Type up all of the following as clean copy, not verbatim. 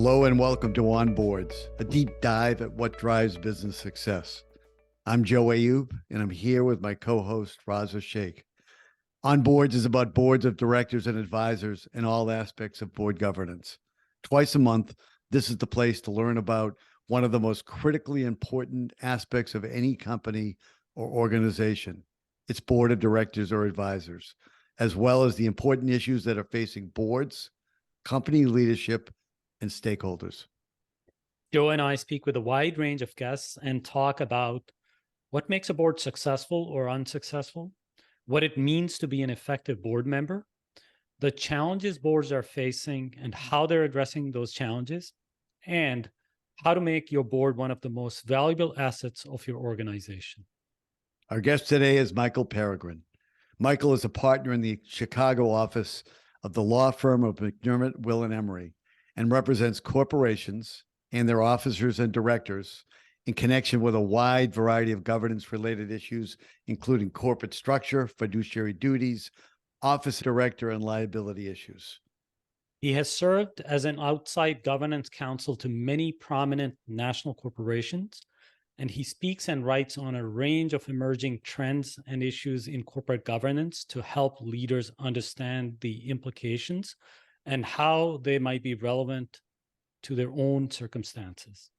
Hello and welcome to On Boards, a deep dive at what drives business success. I'm Joe Ayub, and I'm here with my co-host, Raza Sheikh. On Boards is about boards of directors and advisors and all aspects of board governance. Twice a month, this is the place to learn about one of the most critically important aspects of any company or organization, its board of directors or advisors, as well as the important issues that are facing boards, company leadership, and stakeholders. Joe and I speak with a wide range of guests and talk about what makes a board successful or unsuccessful, what it means to be an effective board member, the challenges boards are facing and how they're addressing those challenges, and how to make your board one of the most valuable assets of your organization. Our guest today is Michael Peregrine. Michael is a partner in the Chicago office of the law firm of McDermott, Will & Emery, and represents corporations and their officers and directors in connection with a wide variety of governance-related issues, including corporate structure, fiduciary duties, office director, and liability issues. He has served as an outside governance counsel to many prominent national corporations, and he speaks and writes on a range of emerging trends and issues in corporate governance to help leaders understand the implications and how they might be relevant to their own circumstances.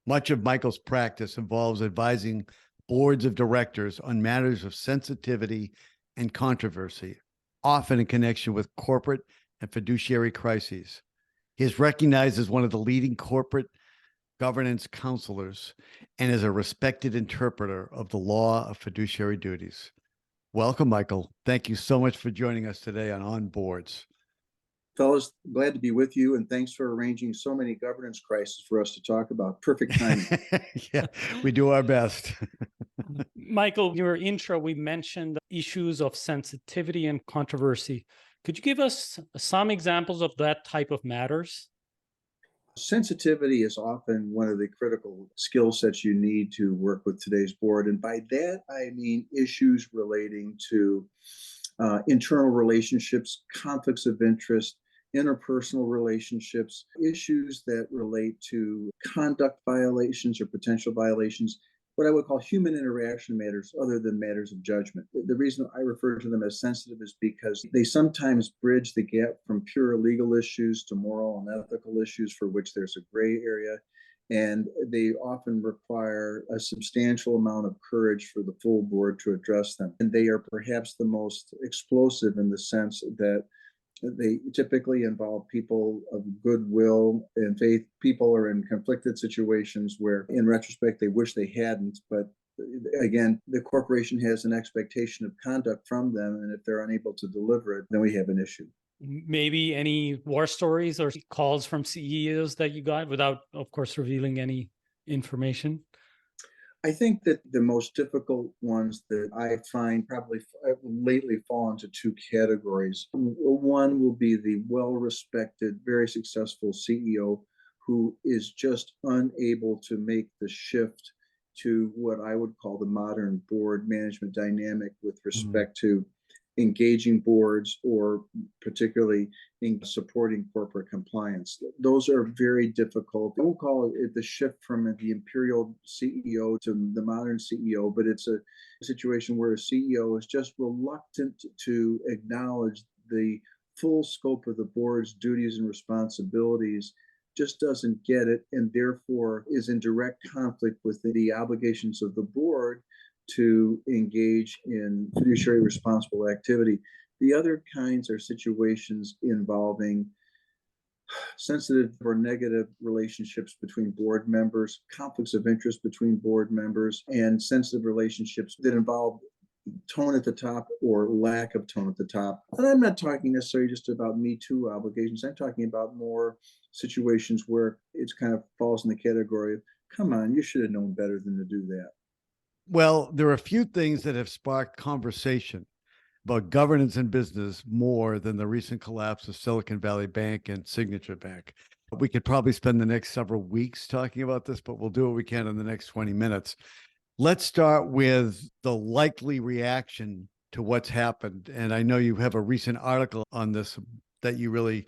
Much of Michael's practice involves advising boards of directors on matters of sensitivity and controversy, often in connection with corporate and fiduciary crises. He is recognized as one of the leading corporate governance counselors and is a respected interpreter of the law of fiduciary duties. Welcome, Michael. Thank you so much for joining us today on Boards. Fellas, glad to be with you, and thanks for arranging so many governance crises for us to talk about. Perfect timing. Yeah, we do our best. Michael, in your intro, we mentioned issues of sensitivity and controversy. Could you give us some examples of that type of matters? Sensitivity is often one of the critical skill sets you need to work with today's board. And by that, I mean issues relating to internal relationships, conflicts of interest, interpersonal relationships, issues that relate to conduct violations or potential violations, what I would call human interaction matters other than matters of judgment. The reason I refer to them as sensitive is because they sometimes bridge the gap from pure legal issues to moral and ethical issues for which there's a gray area. And they often require a substantial amount of courage for the full board to address them. And they are perhaps the most explosive in the sense that they typically involve people of goodwill and faith. People are in conflicted situations where, in retrospect, they wish they hadn't. But again, the corporation has an expectation of conduct from them. And if they're unable to deliver it, then we have an issue. Maybe any war stories or calls from CEOs that you got without, of course, revealing any information? I think that the most difficult ones that I find probably lately fall into two categories. One will be the well-respected, very successful CEO who is just unable to make the shift to what I would call the modern board management dynamic with respect to engaging boards or particularly in supporting corporate compliance. Those are very difficult. I won't call it the shift from the imperial CEO to the modern CEO, but it's a situation where a CEO is just reluctant to acknowledge the full scope of the board's duties and responsibilities, just doesn't get it, and therefore is in direct conflict with the obligations of the board to engage in fiduciary responsible activity. The other kinds are situations involving sensitive or negative relationships between board members, conflicts of interest between board members, and sensitive relationships that involve tone at the top or lack of tone at the top. And I'm not talking necessarily just about Me Too obligations. I'm talking about more situations where it's kind of falls in the category of, come on, you should have known better than to do that. Well, there are a few things that have sparked conversation about governance in business more than the recent collapse of Silicon Valley Bank and Signature Bank. We could probably spend the next several weeks talking about this, but we'll do what we can in the next 20 minutes. Let's start with the likely reaction to what's happened. And I know you have a recent article on this that you really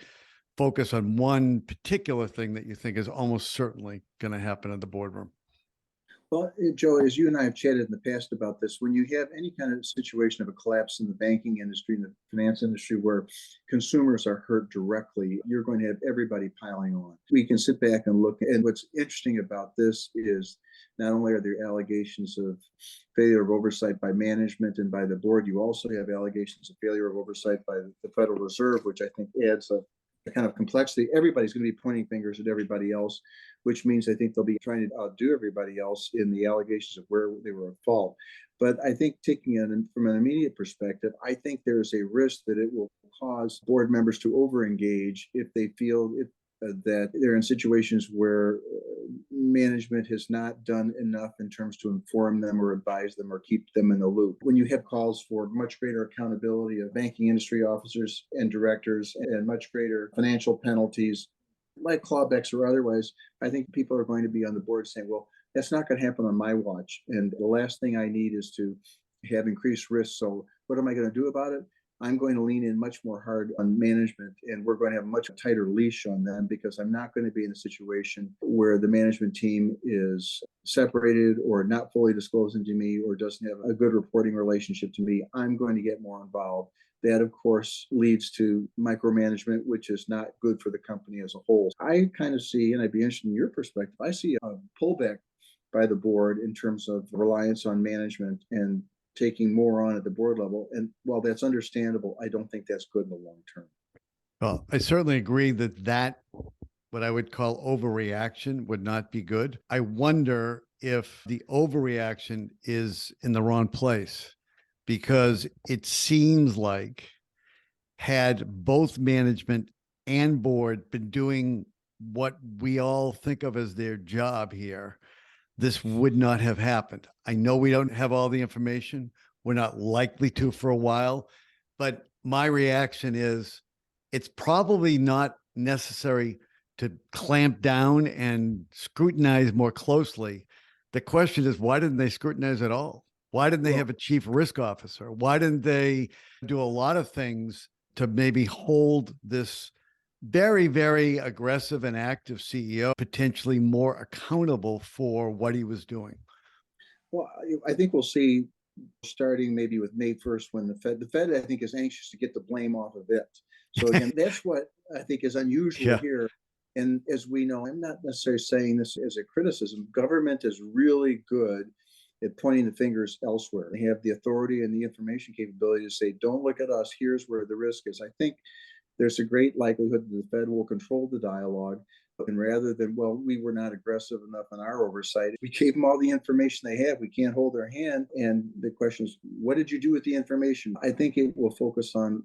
focus on one particular thing that you think is almost certainly going to happen in the boardroom. Well, Joe, as you and I have chatted in the past about this, when you have any kind of situation of a collapse in the banking industry and the finance industry where consumers are hurt directly, you're going to have everybody piling on. We can sit back and look. And what's interesting about this is not only are there allegations of failure of oversight by management and by the board, you also have allegations of failure of oversight by the Federal Reserve, which I think adds a kind of complexity. Everybody's going to be pointing fingers at everybody else, which means I think they'll be trying to outdo everybody else in the allegations of where they were at fault. But I think taking it from an immediate perspective, I think there's a risk that it will cause board members to overengage if they feel that they're in situations where management has not done enough in terms to inform them or advise them or keep them in the loop. When you have calls for much greater accountability of banking industry officers and directors and much greater financial penalties, like clawbacks or otherwise, I think people are going to be on the board saying, well, that's not going to happen on my watch. And the last thing I need is to have increased risk. So what am I going to do about it? I'm going to lean in much more hard on management, and we're going to have a much tighter leash on them, because I'm not going to be in a situation where the management team is separated or not fully disclosing to me or doesn't have a good reporting relationship to me. I'm going to get more involved. That, of course, leads to micromanagement, which is not good for the company as a whole. I kind of see, and I'd be interested in your perspective, I see a pullback by the board in terms of reliance on management and taking more on at the board level. And while that's understandable, I don't think that's good in the long term. Well, I certainly agree that what I would call overreaction would not be good. I wonder if the overreaction is in the wrong place, because it seems like had both management and board been doing what we all think of as their job here, this would not have happened. I know we don't have all the information. We're not likely to for a while, but my reaction is it's probably not necessary to clamp down and scrutinize more closely. The question is, why didn't they scrutinize at all? Why didn't they have a chief risk officer? Why didn't they do a lot of things to maybe hold this very, very aggressive and active CEO potentially more accountable for what he was doing? Well, I think we'll see, starting maybe with May 1st, when the Fed, I think, is anxious to get the blame off of it. So again, that's what I think is unusual here. And as we know, I'm not necessarily saying this as a criticism. Government is really good at pointing the fingers elsewhere. They have the authority and the information capability to say, don't look at us, here's where the risk is. I think there's a great likelihood that the Fed will control the dialogue. And rather than, well, we were not aggressive enough in our oversight, we gave them all the information they have. We can't hold their hand. And the question is, what did you do with the information? I think it will focus on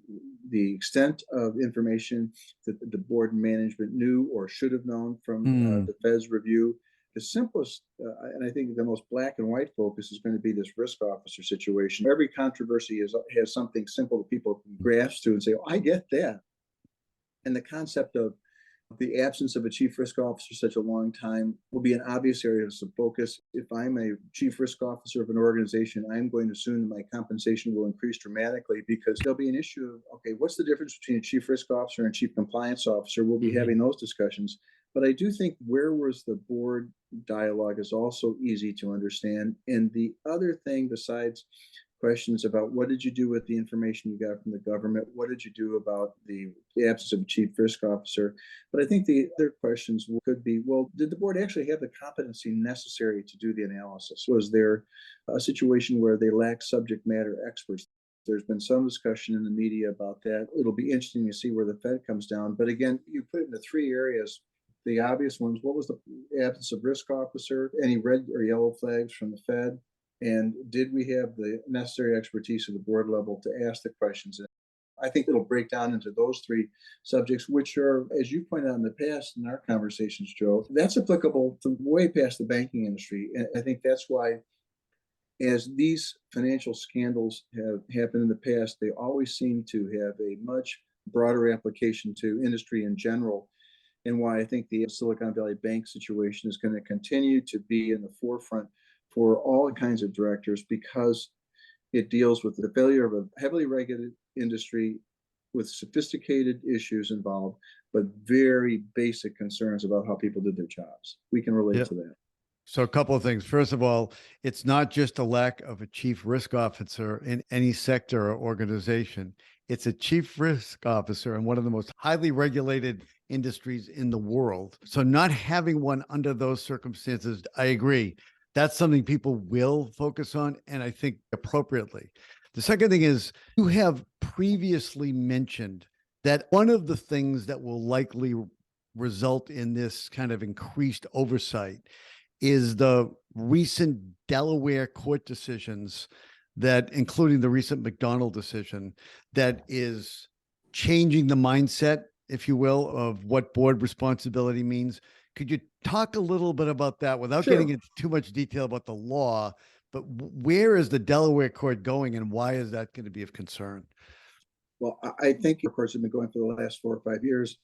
the extent of information that the board and management knew or should have known from the Fed's review. The simplest, and I think the most black and white focus, is going to be this risk officer situation. Every controversy has something simple that people can grasp to and say, oh, I get that. And the concept of the absence of a chief risk officer such a long time will be an obvious area of focus. If I'm a chief risk officer of an organization, I'm going to assume that my compensation will increase dramatically, because there'll be an issue of, okay, what's the difference between a chief risk officer and chief compliance officer? We'll be having those discussions. But I do think where was the board dialogue is also easy to understand. And the other thing, besides questions about what did you do with the information you got from the government, what did you do about the absence of a chief risk officer, but I think the other questions could be, well, did the board actually have the competency necessary to do the analysis? Was there a situation where they lacked subject matter experts? There's been some discussion in the media about that. It'll be interesting to see where the Fed comes down. But again, you put it into three areas. The obvious ones: what was the absence of risk officer? Any red or yellow flags from the Fed? And did we have the necessary expertise at the board level to ask the questions? And I think it'll break down into those three subjects, which are, as you pointed out in the past in our conversations, Joe, that's applicable to way past the banking industry. And I think that's why, as these financial scandals have happened in the past, they always seem to have a much broader application to industry in general. And why I think the Silicon Valley Bank situation is going to continue to be in the forefront for all kinds of directors, because it deals with the failure of a heavily regulated industry with sophisticated issues involved, but very basic concerns about how people did their jobs. We can relate Yeah. to that. So a couple of things. First of all, it's not just a lack of a chief risk officer in any sector or organization. It's a chief risk officer in one of the most highly regulated industries in the world. So not having one under those circumstances, I agree. That's something people will focus on, and I think appropriately. The second thing is you have previously mentioned that one of the things that will likely result in this kind of increased oversight is the recent Delaware court decisions that, including the recent McDonald decision, that is changing the mindset, if you will, of what board responsibility means. Could you talk a little bit about that without Sure. getting into too much detail about the law? But where is the Delaware court going, and why is that going to be of concern? Well, I think, of course, have been going for the last 4 or 5 years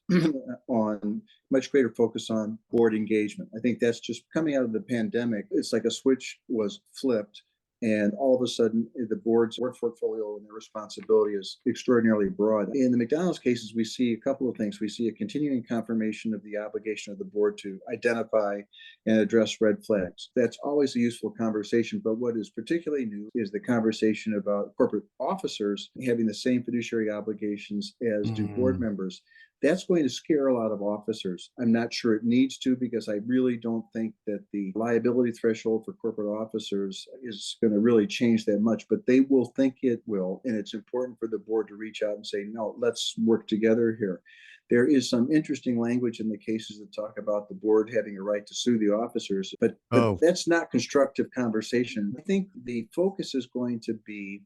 on much greater focus on board engagement. I think that's just coming out of the pandemic. It's like a switch was flipped, and all of a sudden, the board's work portfolio and their responsibility is extraordinarily broad. In the McDonald's cases, we see a couple of things. We see a continuing confirmation of the obligation of the board to identify and address red flags. That's always a useful conversation. But what is particularly new is the conversation about corporate officers having the same fiduciary obligations as do board members. That's going to scare a lot of officers. I'm not sure it needs to, because I really don't think that the liability threshold for corporate officers is going to really change that much, but they will think it will. And it's important for the board to reach out and say, no, let's work together here. There is some interesting language in the cases that talk about the board having a right to sue the officers, but that's not constructive conversation. I think the focus is going to be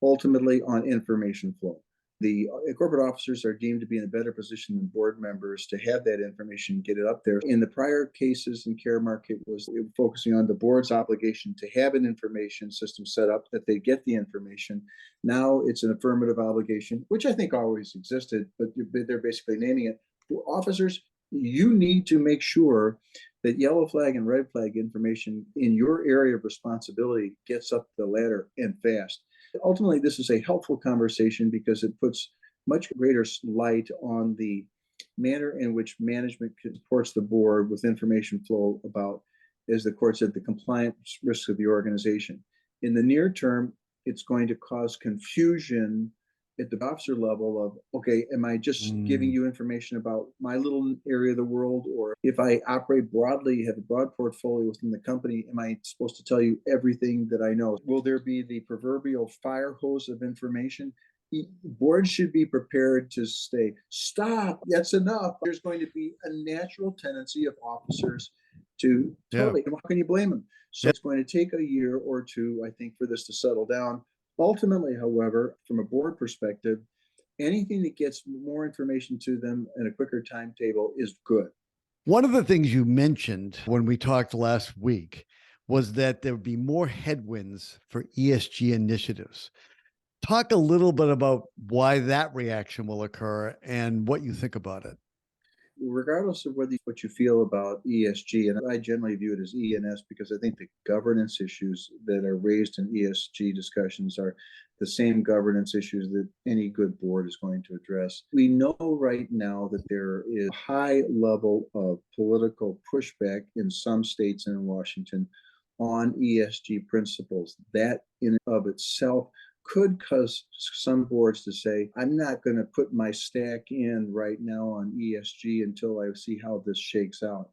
ultimately on information flow. The corporate officers are deemed to be in a better position than board members to have that information, get it up there. In the prior cases in Caremark, it was focusing on the board's obligation to have an information system set up that they get the information. Now it's an affirmative obligation, which I think always existed, but they're basically naming it. For officers, you need to make sure that yellow flag and red flag information in your area of responsibility gets up the ladder and fast. Ultimately, this is a helpful conversation because it puts much greater light on the manner in which management supports the board with information flow about, as the court said, the compliance risks of the organization. In the near term, it's going to cause confusion at the officer level of, okay, am I just giving you information about my little area of the world? Or if I operate broadly, have a broad portfolio within the company, am I supposed to tell you everything that I know? Will there be the proverbial fire hose of information? Boards should be prepared to say, stop, that's enough. There's going to be a natural tendency of officers to totally, how can you blame them? So it's going to take a year or two, I think, for this to settle down. Ultimately, however, from a board perspective, anything that gets more information to them in a quicker timetable is good. One of the things you mentioned when we talked last week was that there would be more headwinds for ESG initiatives. Talk a little bit about why that reaction will occur and what you think about it. Regardless of what you feel about ESG, and I generally view it as E&S because I think the governance issues that are raised in ESG discussions are the same governance issues that any good board is going to address. We know right now that there is a high level of political pushback in some states and in Washington on ESG principles. That in and of itself could cause some boards to say, I'm not going to put my stack in right now on ESG until I see how this shakes out.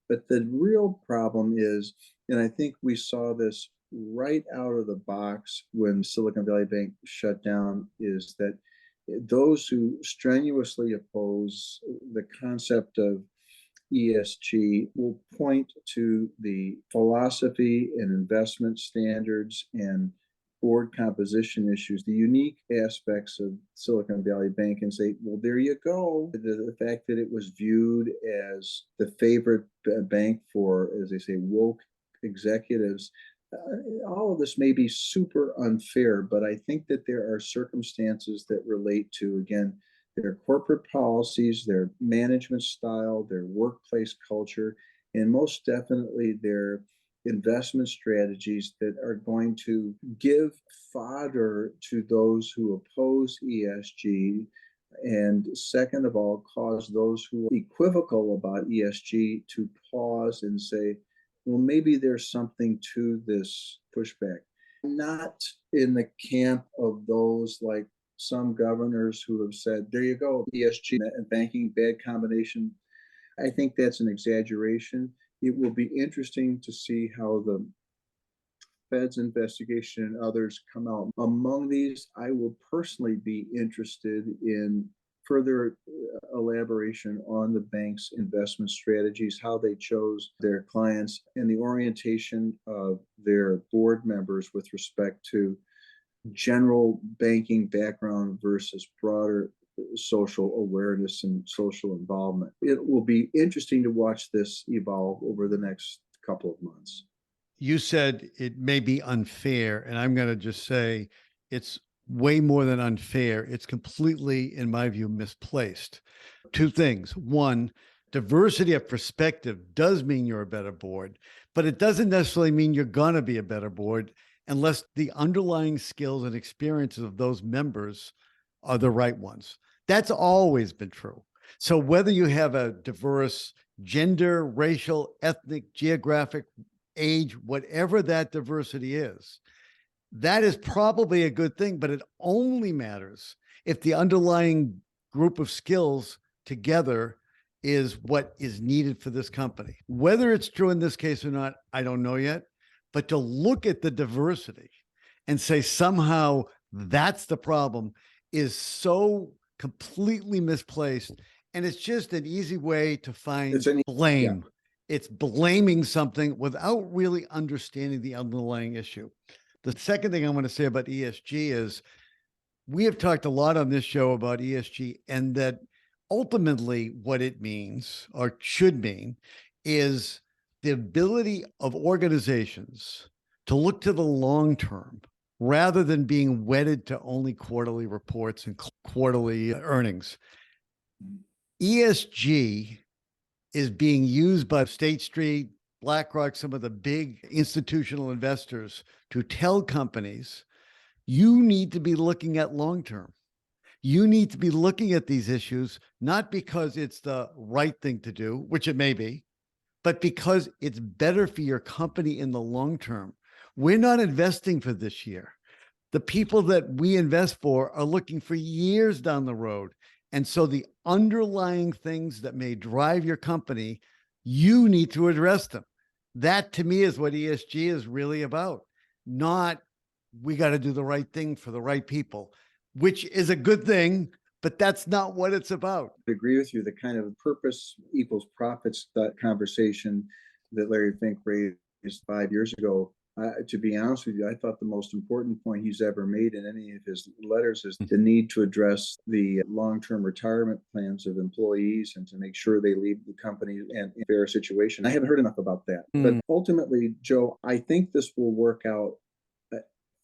But the real problem is, and I think we saw this right out of the box when Silicon Valley Bank shut down, is that those who strenuously oppose the concept of ESG will point to the philosophy and investment standards and board composition issues, the unique aspects of Silicon Valley Bank, and say, well, there you go. The fact that it was viewed as the favorite bank for, as they say, woke executives, all of this may be super unfair, but I think that there are circumstances that relate to, again, their corporate policies, their management style, their workplace culture, and most definitely their investment strategies that are going to give fodder to those who oppose ESG. And second of all, cause those who are equivocal about ESG to pause and say, well, maybe there's something to this pushback. Not in the camp of those like some governors who have said, there you go, ESG and banking, bad combination. I think that's an exaggeration. It will be interesting to see how the Fed's investigation and others come out. Among these, I will personally be interested in further elaboration on the bank's investment strategies, how they chose their clients, and the orientation of their board members with respect to general banking background versus broader social awareness and social involvement. It will be interesting to watch this evolve over the next couple of months. You said it may be unfair, and I'm going to just say it's way more than unfair. It's completely, in my view, misplaced. Two things. One, diversity of perspective does mean you're a better board, but it doesn't necessarily mean you're going to be a better board unless the underlying skills and experiences of those members are the right ones. That's always been true. So whether you have a diverse gender, racial, ethnic, geographic, age, whatever that diversity is, that is probably a good thing, but it only matters if the underlying group of skills together is what is needed for this company. Whether it's true in this case or not, I don't know yet, but to look at the diversity and say somehow that's the problem is so completely misplaced. And it's just an easy way to find blame. Yeah. It's blaming something without really understanding the underlying issue. The second thing I want to say about ESG is we have talked a lot on this show about ESG, and that ultimately what it means or should mean is the ability of organizations to look to the long term rather than being wedded to only quarterly reports and quarterly earnings. ESG is being used by State Street, BlackRock, some of the big institutional investors to tell companies, you need to be looking at long-term. You need to be looking at these issues, not because it's the right thing to do, which it may be, but because it's better for your company in the long term. We're not investing for this year. The people that we invest for are looking for years down the road. And so the underlying things that may drive your company, you need to address them. That to me is what ESG is really about. Not we got to do the right thing for the right people, which is a good thing, but that's not what it's about. I agree with you. The kind of purpose equals profits, that conversation that Larry Fink raised 5 years ago. To be honest with you, I thought the most important point he's ever made in any of his letters is the need to address the long-term retirement plans of employees and to make sure they leave the company in a fair situation. I haven't heard enough about that. But ultimately, Joe, I think this will work out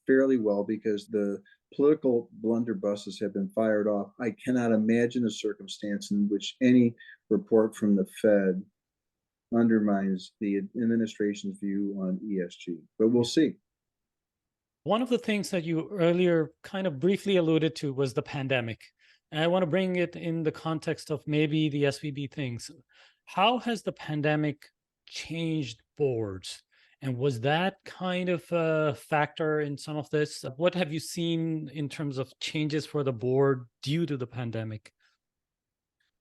fairly well because the political blunderbusses have been fired off. I cannot imagine a circumstance in which any report from the Fed undermines the administration's view on ESG, but we'll see. One of the things that you earlier kind of briefly alluded to was the pandemic. And I want to bring it in the context of maybe the SVB things. How has the pandemic changed boards? And was that kind of a factor in some of this? What have you seen in terms of changes for the board due to the pandemic?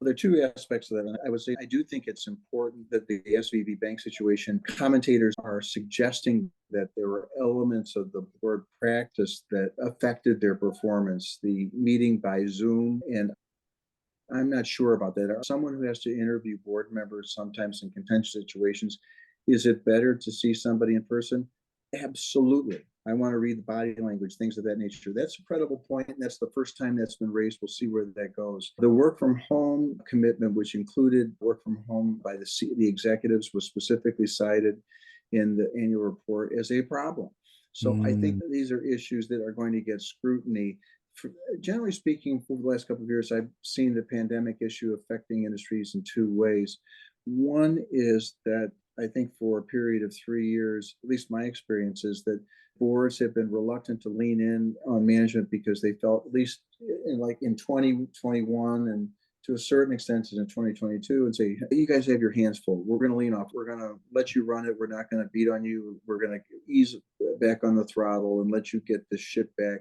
There are two aspects of that. And I would say I do think it's important that the SVB bank situation, commentators are suggesting that there were elements of the board practice that affected their performance. The meeting by Zoom, and I'm not sure about that. Someone who has to interview board members sometimes in contentious situations, is it better to see somebody in person? Absolutely. I want to read the body language, things of that nature. That's a credible point, and that's the first time that's been raised. We'll see where that goes. The work from home commitment, which included work from home by the executives, was specifically cited in the annual report as a problem. So I think these are issues that are going to get scrutiny. Generally speaking, for the last couple of years, I've seen the pandemic issue affecting industries in two ways. One is that I think for a period of 3 years, at least my experience is that boards have been reluctant to lean in on management because they felt, at least in 2021 and to a certain extent in 2022, and say, you guys have your hands full. We're going to lean off. We're going to let you run it. We're not going to beat on you. We're going to ease back on the throttle and let you get the ship back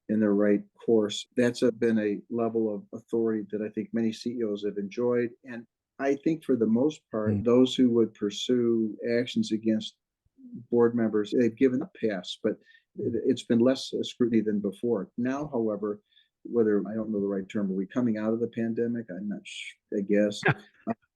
in the right course. That's been a level of authority that I think many CEOs have enjoyed. And I think for the most part, those who would pursue actions against board members, they've given a pass, but it's been less scrutiny than before. Now, however, whether, I don't know the right term, are we coming out of the pandemic? I'm not sure, I guess.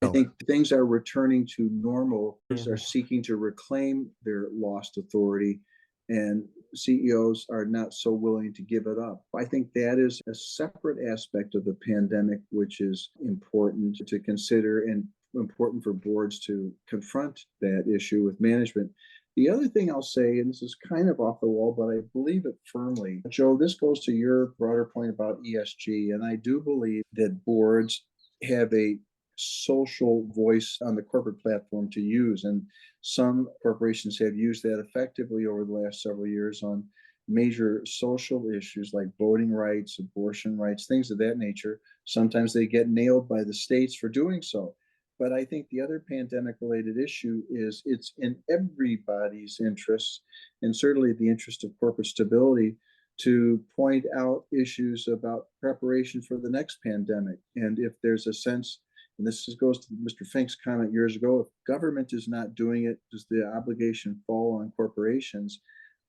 I think things are returning to normal. Are seeking to reclaim their lost authority, and CEOs are not so willing to give it up. I think that is a separate aspect of the pandemic, which is important to consider and important for boards to confront that issue with management. The other thing I'll say, and this is kind of off the wall, but I believe it firmly, Joe, this goes to your broader point about ESG, and I do believe that boards have a social voice on the corporate platform to use, and some corporations have used that effectively over the last several years on major social issues like voting rights, abortion rights, things of that nature. Sometimes they get nailed by the states for doing so. But I think the other pandemic-related issue is it's in everybody's interest, and certainly the interest of corporate stability, to point out issues about preparation for the next pandemic. And if there's a sense, and goes to Mr. Fink's comment years ago, if government is not doing it, does the obligation fall on corporations?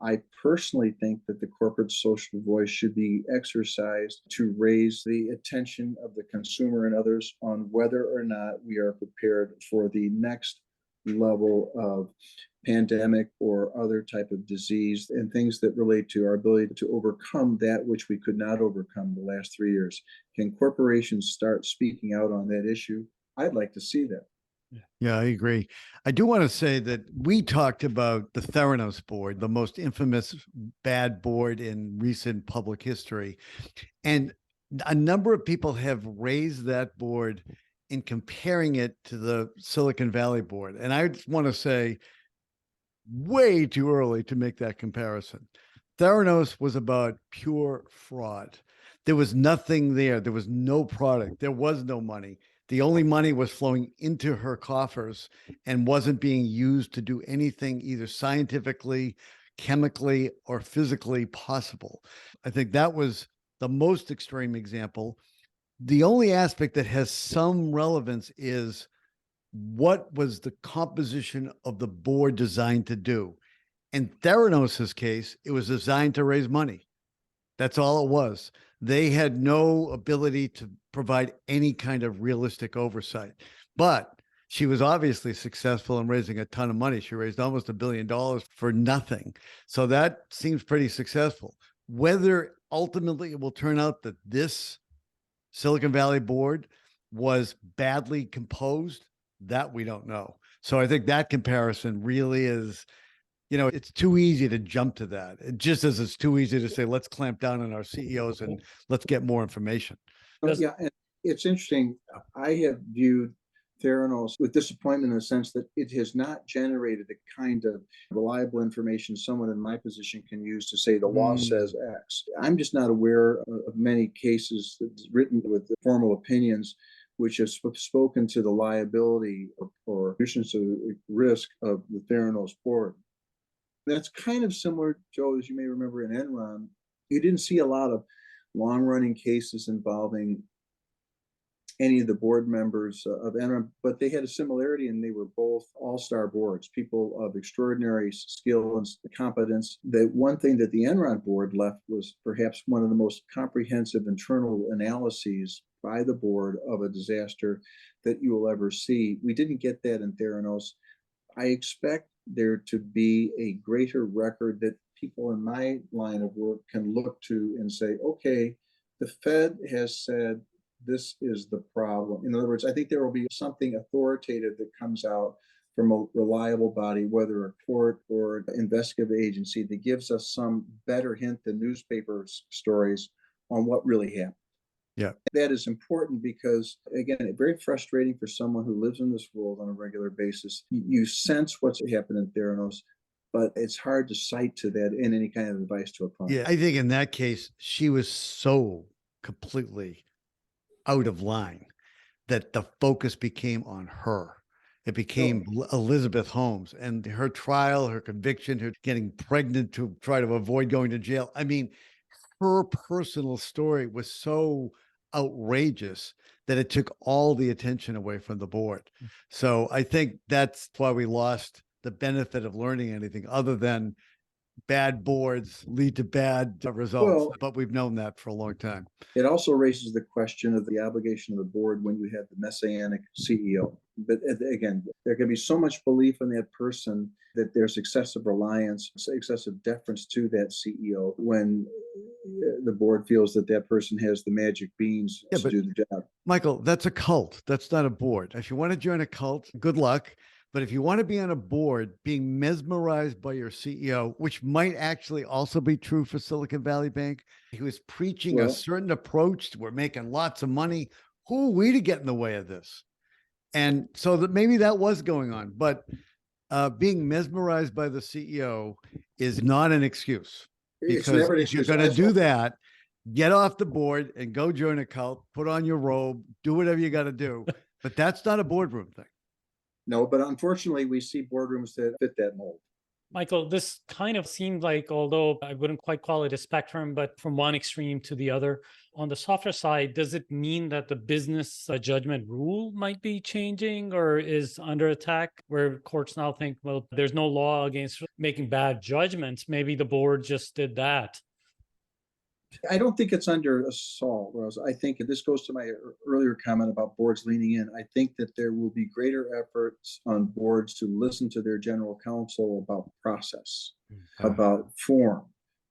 I personally think that the corporate social voice should be exercised to raise the attention of the consumer and others on whether or not we are prepared for the next level of pandemic or other type of disease, and things that relate to our ability to overcome that which we could not overcome the last 3 years. Can corporations start speaking out on that issue? I'd like to see that. Yeah, I agree. I do want to say that we talked about the Theranos board, the most infamous bad board in recent public history. And a number of people have raised that board in comparing it to the Silicon Valley board. And I just want to say, way too early to make that comparison. Theranos was about pure fraud. There was nothing there. There was no product. There was no money. The only money was flowing into her coffers and wasn't being used to do anything either scientifically, chemically, or physically possible. I think that was the most extreme example. The only aspect that has some relevance is, what was the composition of the board designed to do? In Theranos's case, it was designed to raise money. That's all it was. They had no ability to provide any kind of realistic oversight, but she was obviously successful in raising a ton of money. She raised almost $1 billion for nothing. So that seems pretty successful. Whether ultimately it will turn out that this Silicon Valley board was badly composed, that we don't know. So I think that comparison really is, it's too easy to jump to that. Just as it's too easy to say, let's clamp down on our CEOs and let's get more information. Yeah, and it's interesting. I have viewed Theranos with disappointment in the sense that it has not generated the kind of reliable information someone in my position can use to say the law says X. I'm just not aware of many cases that's written with formal opinions which have spoken to the liability or risk of the Theranos board. That's kind of similar, Joe, as you may remember in Enron. You didn't see a lot of long-running cases involving any of the board members of Enron, but they had a similarity, and they were both all-star boards, people of extraordinary skill and competence. The one thing that the Enron board left was perhaps one of the most comprehensive internal analyses by the board of a disaster that you will ever see. We didn't get that in Theranos. I expect there to be a greater record that people in my line of work can look to and say, okay, the Fed has said this is the problem. In other words, I think there will be something authoritative that comes out from a reliable body, whether a court or an investigative agency, that gives us some better hint than newspaper stories on what really happened. Yeah. That is important because, again, it's very frustrating for someone who lives in this world on a regular basis. You sense what's happening at Theranos, but it's hard to cite to that in any kind of advice to a client. Yeah. I think in that case, she was so completely out of line that the focus became on her. It became Elizabeth Holmes and her trial, her conviction, her getting pregnant to try to avoid going to jail. I mean, her personal story was so outrageous that it took all the attention away from the board. So I think that's why we lost the benefit of learning anything other than bad boards lead to bad results. Well, But we've known that for a long time. it also raises the question of the obligation of the board when you have the messianic CEO. But again, there can be so much belief in that person that there's excessive reliance, excessive deference to that CEO when the board feels that that person has the magic beans to do the job. Michael, that's a cult. That's not a board. If you want to join a cult, good luck. But if you want to be on a board being mesmerized by your CEO, which might actually also be true for Silicon Valley Bank, he was preaching a certain approach to we're making lots of money. Who are we to get in the way of this? And so that maybe that was going on, but being mesmerized by the CEO is not an excuse. Because if you're going to do that, get off the board and go join a cult, put on your robe, do whatever you got to do. But that's not a boardroom thing. No, but unfortunately, we see boardrooms that fit that mold. Michael, this kind of seemed like, although I wouldn't quite call it a spectrum, but from one extreme to the other. On the softer side, does it mean that the business judgment rule might be changing or is under attack, where courts now think, well, there's no law against making bad judgments. Maybe the board just did that. I don't think it's under assault, Rose. I think this goes to my earlier comment about boards leaning in. I think that there will be greater efforts on boards to listen to their general counsel about process, about form.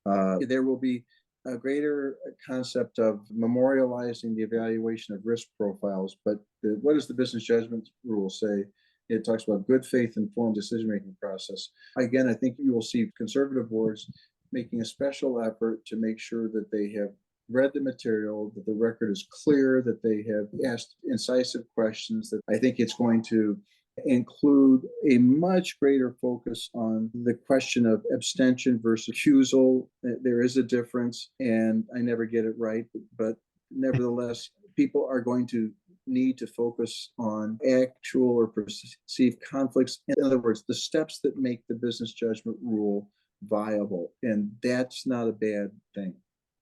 There will be a greater concept of memorializing the evaluation of risk profiles. But what does the business judgment rule say? It talks about good faith informed decision-making process. Again, I think you will see conservative boards making a special effort to make sure that they have read the material, that the record is clear, that they have asked incisive questions, that I think it's going to include a much greater focus on the question of abstention versus accusal. There is a difference, and I never get it right, but nevertheless, people are going to need to focus on actual or perceived conflicts. In other words, the steps that make the business judgment rule viable, and that's not a bad thing.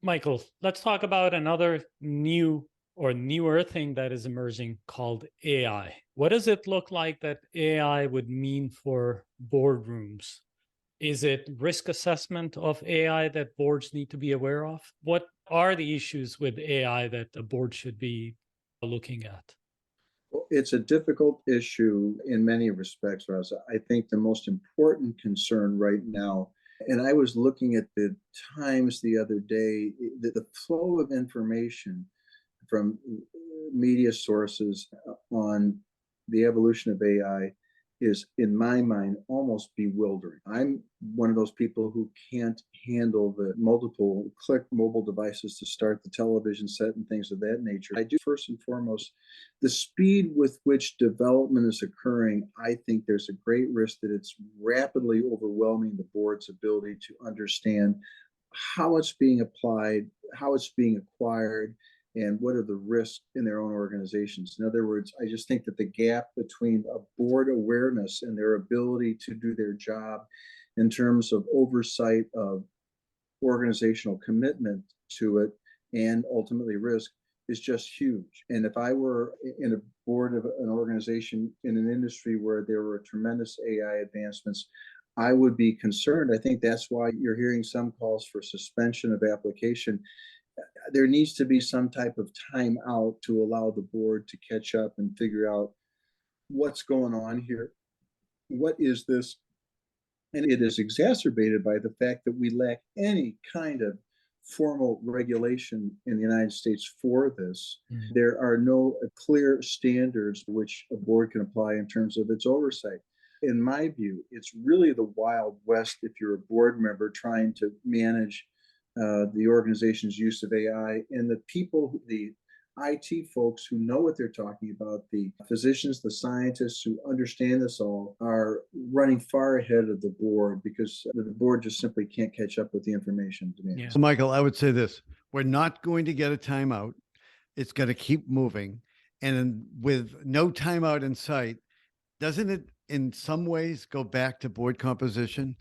Michael, let's talk about another new or newer thing that is emerging called AI. What does it look like that AI would mean for boardrooms? Is it risk assessment of AI that boards need to be aware of? What are the issues with AI that a board should be looking at? Well, it's a difficult issue in many respects, Raza. I think the most important concern right now, and I was looking at the Times the other day, the flow of information from media sources on the evolution of AI is, in my mind, almost bewildering. I'm one of those people who can't handle the multiple click mobile devices to start the television set and things of that nature. I do, first and foremost, the speed with which development is occurring. I think there's a great risk that it's rapidly overwhelming the board's ability to understand how it's being applied, how it's being acquired, and what are the risks in their own organizations. In other words, I just think that the gap between a board awareness and their ability to do their job in terms of oversight of organizational commitment to it and ultimately risk is just huge. And if I were in a board of an organization in an industry where there were tremendous AI advancements, I would be concerned. I think that's why you're hearing some calls for suspension of application. There needs to be some type of timeout to allow the board to catch up and figure out what's going on here. What is this? And it is exacerbated by the fact that we lack any kind of formal regulation in the United States for this. There are no clear standards which a board can apply in terms of its oversight. In my view, it's really the Wild West if you're a board member trying to manage the organization's use of AI, and the people, the IT folks who know what they're talking about, the physicians, the scientists who understand this all, are running far ahead of the board because the board just simply can't catch up with the information demand. Yeah. So, Michael, I would say this: we're not going to get a timeout. It's going to keep moving. And with no timeout in sight, doesn't it in some ways go back to board composition?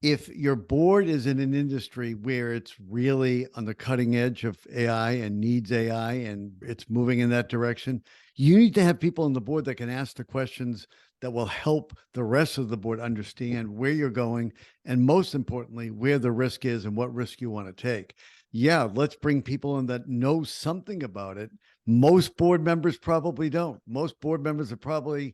If your board is in an industry where it's really on the cutting edge of AI and needs AI and it's moving in that direction, you need to have people on the board that can ask the questions that will help the rest of the board understand where you're going and, most importantly, where the risk is and what risk you want to take. Yeah, let's bring people in that know something about it. Most board members probably don't. Most board members are probably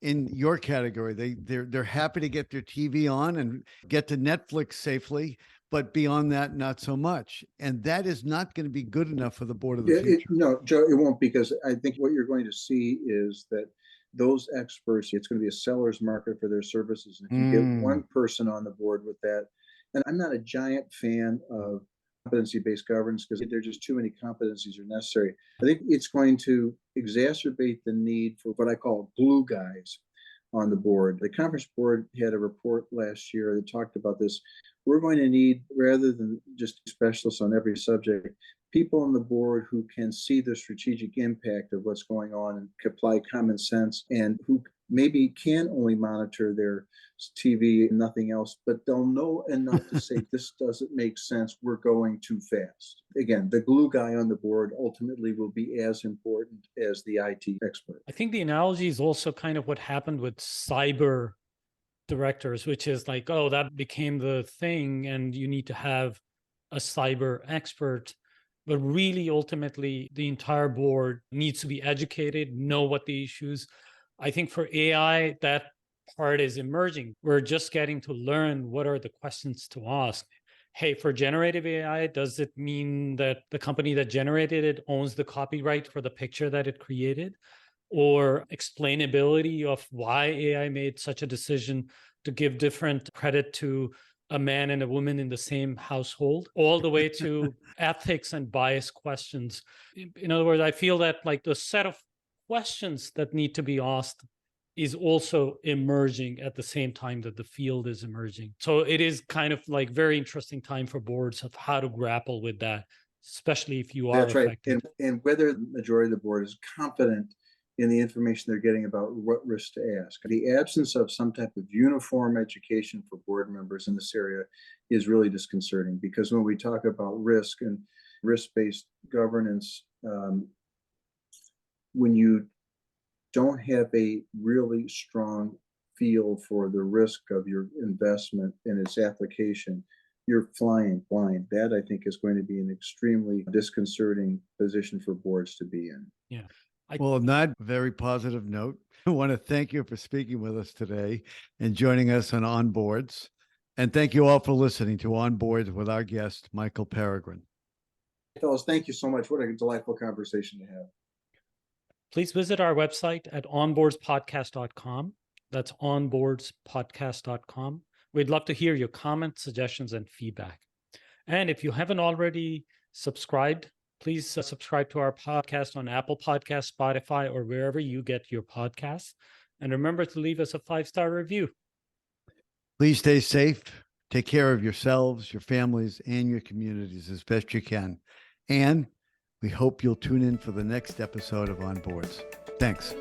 in your category. They're happy to get their TV on and get to Netflix safely, but beyond that, not so much. And that is not going to be good enough for the board of the future. No, Joe, it won't, because I think what you're going to see is that those experts, it's going to be a seller's market for their services. And if you get one person on the board with that, and I'm not a giant fan of competency-based governance because there's just too many competencies are necessary. I think it's going to exacerbate the need for what I call glue guys on the board. The conference board had a report last year that talked about this. We're going to need, rather than just specialists on every subject, people on the board who can see the strategic impact of what's going on and apply common sense, and who maybe can only monitor their TV and nothing else, but they'll know enough to say, this doesn't make sense, we're going too fast. Again, the glue guy on the board ultimately will be as important as the IT expert. I think the analogy is also kind of what happened with cyber directors, which is like, oh, that became the thing and you need to have a cyber expert. But really, ultimately, the entire board needs to be educated, know what the issues. I think for AI, that part is emerging. We're just getting to learn what are the questions to ask. Hey, for generative AI, does it mean that the company that generated it owns the copyright for the picture that it created? Or explainability of why AI made such a decision to give different credit to a man and a woman in the same household, all the way to ethics and bias questions. In other words, I feel that like the set of questions that need to be asked is also emerging at the same time that the field is emerging. So it is kind of like very interesting time for boards of how to grapple with that, especially if you are effective. And whether the majority of the board is confident in the information they're getting about what risks to ask. The absence of some type of uniform education for board members in this area is really disconcerting, because when we talk about risk and risk-based governance, when you don't have a really strong feel for the risk of your investment and its application, you're flying blind. That, I think, is going to be an extremely disconcerting position for boards to be in. Yeah. Well, on that very positive note, I want to thank you for speaking with us today and joining us on Boards. And thank you all for listening to On Boards with our guest, Michael Peregrine. Fellas, thank you so much. What a delightful conversation to have. Please visit our website at onboardspodcast.com. That's onboardspodcast.com. We'd love to hear your comments, suggestions, and feedback. And if you haven't already subscribed, please subscribe to our podcast on Apple Podcasts, Spotify, or wherever you get your podcasts. And remember to leave us a 5-star review. Please stay safe. Take care of yourselves, your families, and your communities as best you can. And we hope you'll tune in for the next episode of On Boards. Thanks.